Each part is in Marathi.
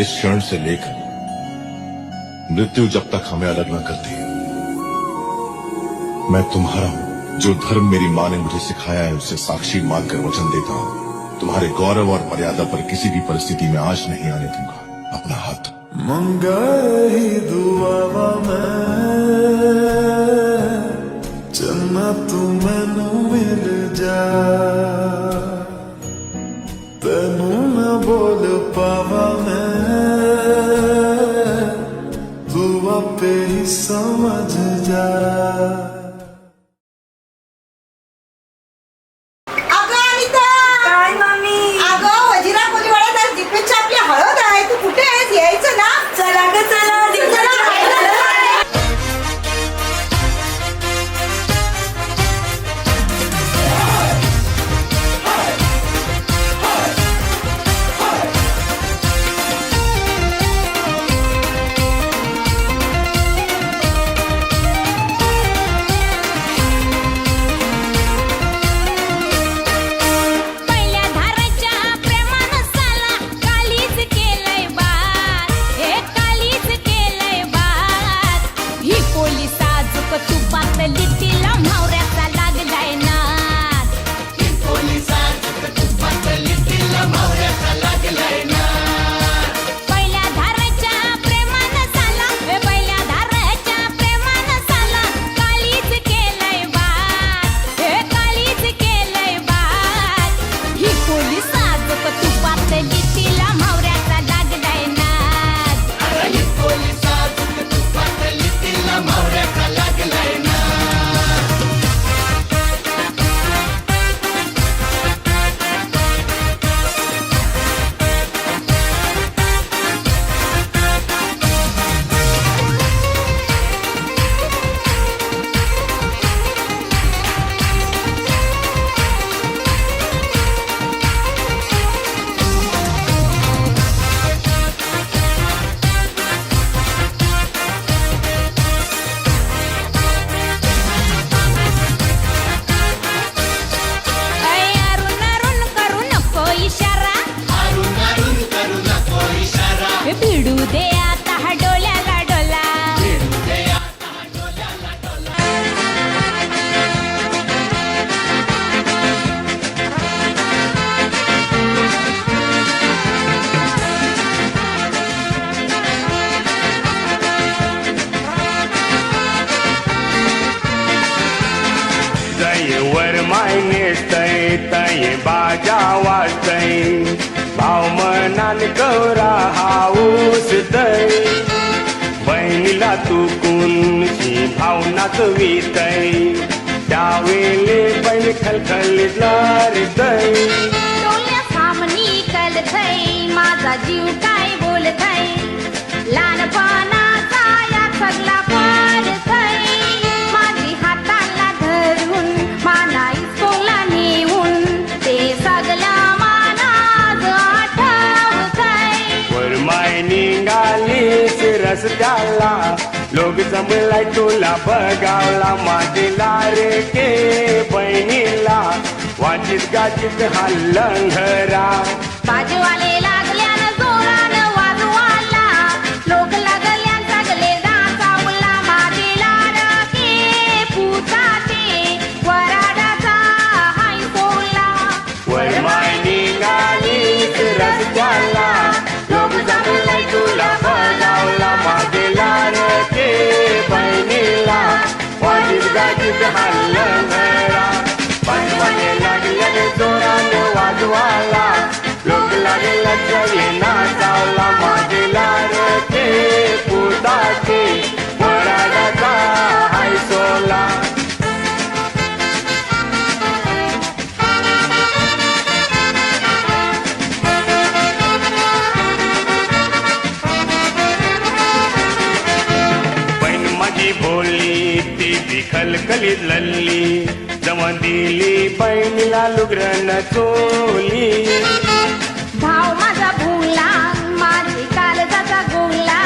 इस क्षण से लेकर मृत्यु जब तक हमें अलग न करती, मैं तुम्हारा हूं। जो धर्म मेरी मां ने मुझे सिखाया है उसे साक्षी मानकर वचन देता हूं, तुम्हारे गौरव और मर्यादा पर किसी भी परिस्थिति में आंच नहीं आने दूंगा। अपना हाथ मंगा ही दुआवा मैं चन्ना तू मैनू मिल जा, तेनू न बोल पावा मैं, तू आपे ही समझ जा। वर मायने तय बाजा वाजतय, भाव मनान कवरा हाऊस दय, बहिणीला तुकूनची भावनाच वितय, त्यावेळे बहीण खलखलीत लारतय, डोळ्या सामनी कलतय, माझा जीव काय बोलतय, लहानपणाचा या सगळा पडतय, माझी हाताला धरून माना इस्कोला नेऊन, ते सगळा मानाज आठवतय. वरमाय निघालीस रस्त्याला, लोक जमलाय तुला बघावला, माझीला रे के बहिणीला, वाचित गाचित हा लंघरा, बाजूवाले लागल्यानं जोरानं वाजवाला, लोक लागल्यान सगळे नाचावला, माझीला रके पुताते वराडाचा हाय सोला. वरमाय निघालीस रस्त्याला, लोक जमलाय तुला बघावला, माझीला रे के बहिणीला, वाचित गाचित हा लंघरा, बाजूवाले लागल्यानं जोरानं वाजवाला, लोक लागला सगळे नाचावला, माझीला रे पुताचे वराडाचा हाय सोला. बहीण माझी बोलली ती बी खलखलीत लल्ली, जमा दिली बहिणीला लुगरन चोली, भाव माझा भुला, माझी कालजाचा गोला,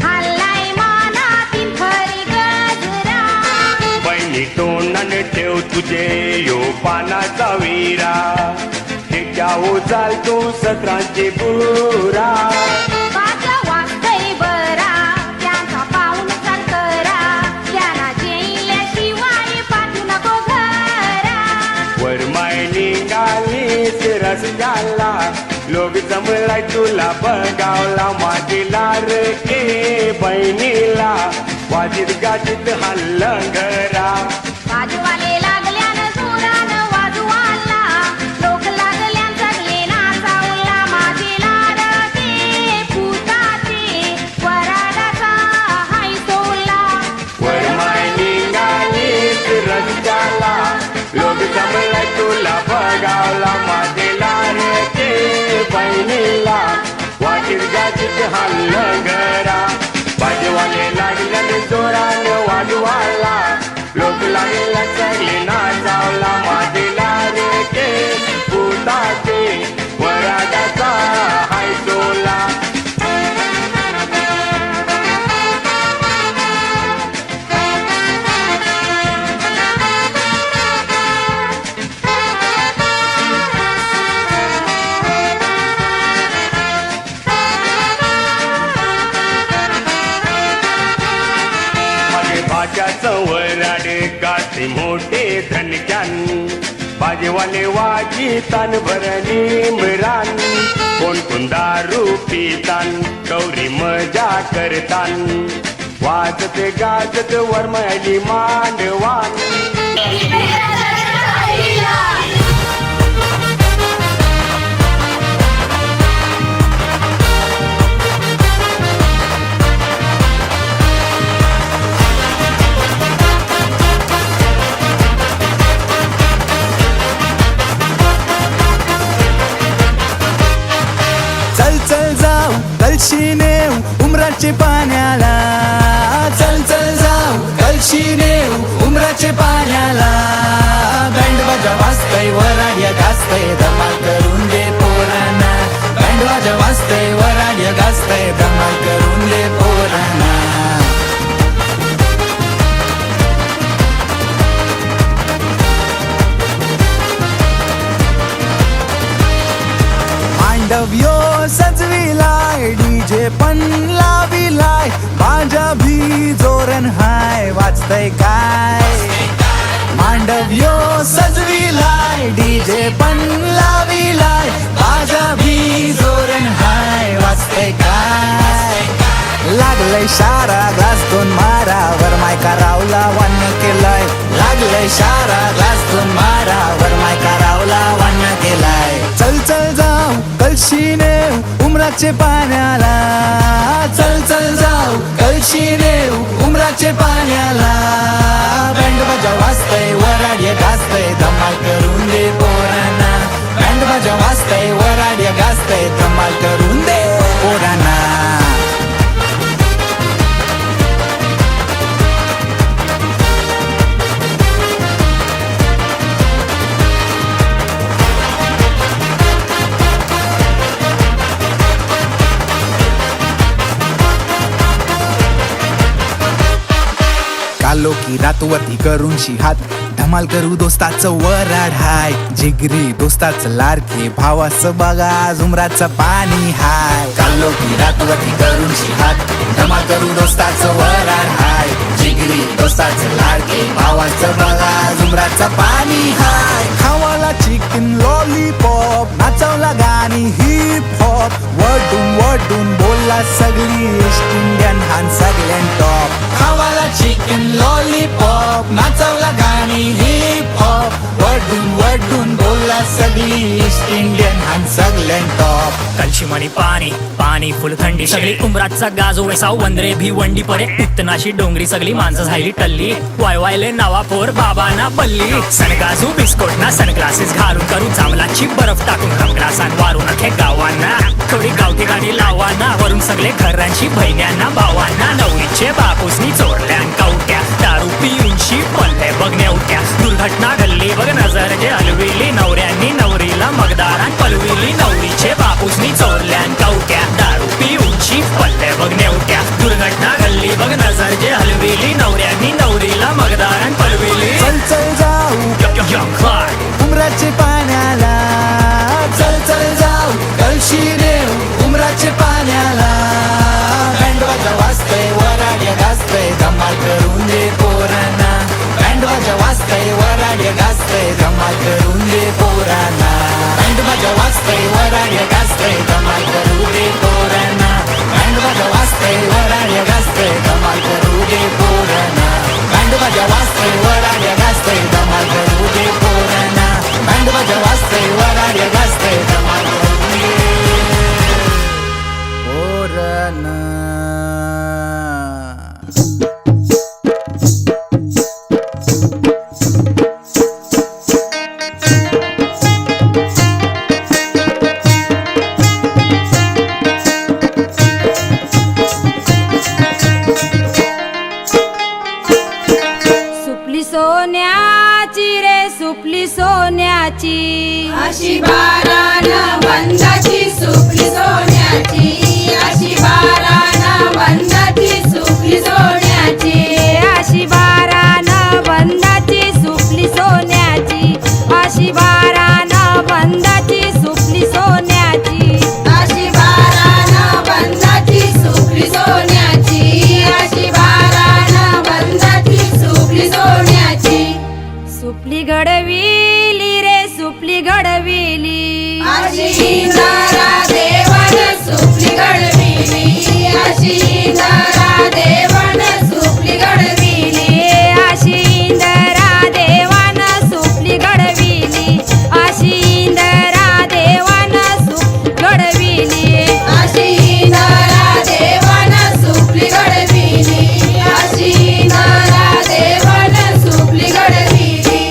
हल्लाय मानातीन खरी गजरा, बहिणी तोंडाने ठेव तुझे यो पानाचा विरा, हे जाऊ चाल तू सत्रांची पुरा, वरमाय निघालीस रस्त्याला लोक जमलाय तुला बघावला माझी लाडके बहिणीला वाजीत गाजीत हल्लं घरा बाजूवाले लागल्यानं जोरानं वाजवाला लोक लागल्यान सगळे नाचावला माझे लाडके पुताचे वराडाचा हाय सोला वरमाय निघालीस रस्त्याला लोक जमलाय तुला बघावला माझे लाडके बहिणीला वाजीत गाजीत हल्लं घरा बाजूवाले लागल्याने जोरानं वाजवाला लोक लागला सगळे नाचावला माझे लाडके पुताचे वराडाचा हाय सोला माझे भाज्याचं वराड गाते मोठे धनक्यान बाजेवाले वाजी तान भरणी मिरान कोण कोण दारू पितान गौरी मजा करतान वाजते गाजत वरमायली मांडवान चल चल जाऊ कलशी नेऊ उमराचे पाण्याला चल चल जाऊ कलशी नेऊ उमराचे पाण्याला बँड बाजा वाजतय वराड्या गाजतय धमाल करून दे पोरांना बँड बाजा वाजतय वराड्या गाजतय धमाल करून दे पोरांना मांडव्यो सजविलाय डीजे पण लाविलाय माझ्या भी जोरन हाय वाजतय काय मांडव्यो सजविलाय डीजे पण लाविलाय माझ्या भी जोरन हाय वाजतय काय लागलंय शारा ग्लास दोन मारा वर मायका रावला वान्य केलाय लागलंय शारा ग्लास दोन मारा वर मायका रावला वान्य केलाय चल चल जाऊ कलशी नेऊ उमराचे पाण्याला चल चल जाऊ कलशी नेऊ उमराचे पाण्याला बँड बाजा वाजतय वराड्या गाजतय धमाल करून दे पोरांना बँड बाजा वाजतय वराड्या गाजतय धमाल करून दे पोरांना कालो की रातवरती करून हात धमाल करू दोस्ताचं वराड हाय जिगरी दोस्ताचं लाडके भावाचं बघा झुमराचं पाणी हाय कालो की रातवरती करून हात धमाल करू दोस्ताचं वराड हाय जिगरी दोस्ताचं लाडके भावाचं बघा झुमराचं पाणी हाय खावाला चिकन लॉलीपॉप नाचवला गाणी हिप हॉप वडून वडून बोलला सगळी ईस्ट इंडियन हान सगळ्यां टॉप खावाला चिकन लॉलीपॉप नाचवला गाणी हिप हॉप वडून वडून बोलला सगळी ईस्ट इंडियन हान सगळ्यां टॉप कलशी मणी पाणी पाणी फुल थंडी सगळी उमराचा गाजो वैसा वंदरे भिवंडी परे उत्तनाशी डोंगरी सगळी माणसं झाली टल्ली वायवायले नवा पोर बाबाना पल्ली सनगाजू बिस्कोट ना सनग्लासेस घालून करू जांभलाची बर्फ टाकून कपग्लासान वारून अखे गावांना थोडी गावठी गाडी लावाना वरून सगळे घरांची बहिण्यांना भावांना नवरीचे बापूसनी चोरल्यान कवट्या दारू पिऊनशी पल्ले बघण्यावट्या दुर्घटना घडली बघ नजर जे हलविली नवऱ्यांनी नवरीला मगदारान पलविली नवरीचे बापूसनी चोरल्यान कवट्या दारू पिऊनशी पल्ले बघण्यावट्या दुर्घटना घडली बघ नजर जे हलविली नवऱ्यांनी नवरीला मगदारान पलविली चल चल जाऊ उमराचे पाण्याला चल चल जाऊ कलशी नेऊ उमराचे पाण्याला बँड बाजा वाजतय वराड्या गाजतय धमाल करून दे पोरांना बँड बाजा वाजतय वराड्या गाजतय धमाल करून दे पोरांना बँड बाजा वाजतय वराड गाजतय धमाल करू दे पोरांना बँड बाजा वाजतय वराड गाजतय धमाल करू दे पोरांना बँड बाजा वाजतय वराड गाजतय धमाल करू दे पोरांना बँड बाजा वाजतय वराड गाजतय धमाल करू दे पोरांना सुपली सोन्याची रे सुपली सोन्याची अशी बारान वंदाची सुपली सोन्याची अशी बारान वंदाची सुपली सोन्याची अशी बारान बंदाची सुपली सोन्याची अशी बारान बंदाची सुपली सोन्याची अशी बारान वंदाची सुपली सोन्याची अशी बारान वंदाची सुपली सोन्याची सुपली घडविली रे सुपली घडविली अशी इंदारा देवान सुपली घडविली अशी इंदारा देवान सुपली घडविली अशी इंदरा देवान सुपली घडविली अशी इंदरा देवान सुप घडविली अशी इंदारा देवान सुपली घडविली अशी इंदारा देवान सुपली घडविली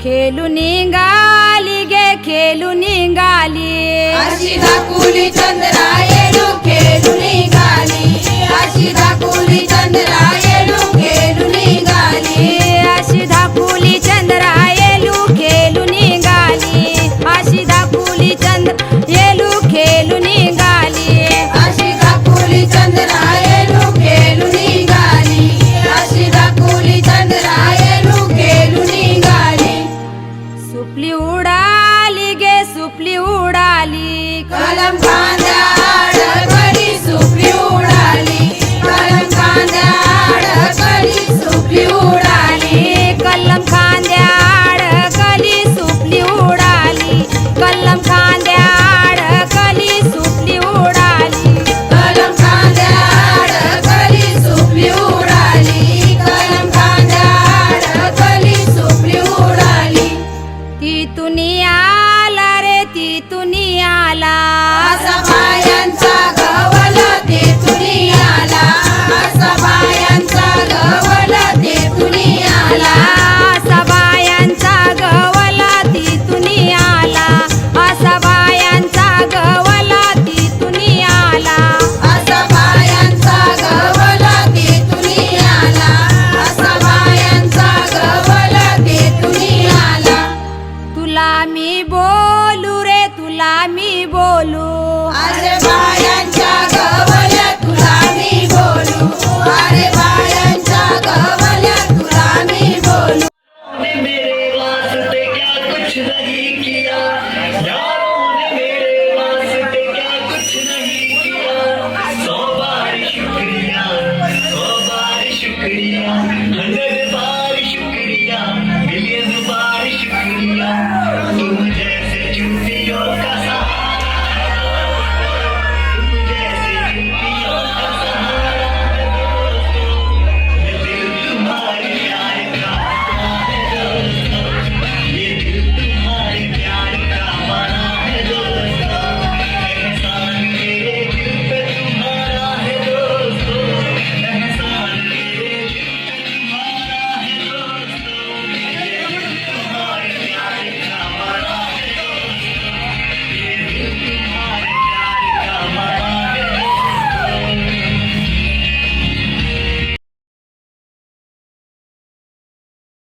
खेळून निघाली गे खेळून निघाली अशी दाकुली चंद्रायणू खेळून निघाली अशी दाकुली चंद्रायणू खेळून निघाली अशी धाकुली चंद्रा येलू खेळून निघाली अशी धाकुली चंद्र येलू खेळून निघाली अशी दाकुली चंद्रायणू खेळून निघाली अशी दाकुली चंद्रायणू खेळून निघाली सुपली उडाली गे सुपली उडाली कलम खांद्या अडकली सुपली उडाली कलम खांद्या अडकली सुपली उडाली कलम खांद्या अडकली सुपली उडाली कलम खांद्या अडकली सुपली उडाली कलम खांद्या अडकली सुपली उडाली कलम खांद्या अडकली सुपली उडाली तिथून आला रे तिथून आला असा बायांचा गवला तेथून आला असा बायांचा गवला तेथून आला असा बायांचा गवला तिथून आला असा बायांचा गवला तिथून आला असा बायांचा गवला तेथून आला असा बायांचा गवला तेथून आला तुला मी बोलू रे तुला मी बोलू अरे बायांच्या गवल्या तुला मी बोलू अरे बायांच्या गवल्या तुला मी बोलू मेरे वास्ते क्या कुछ नहीं किया यार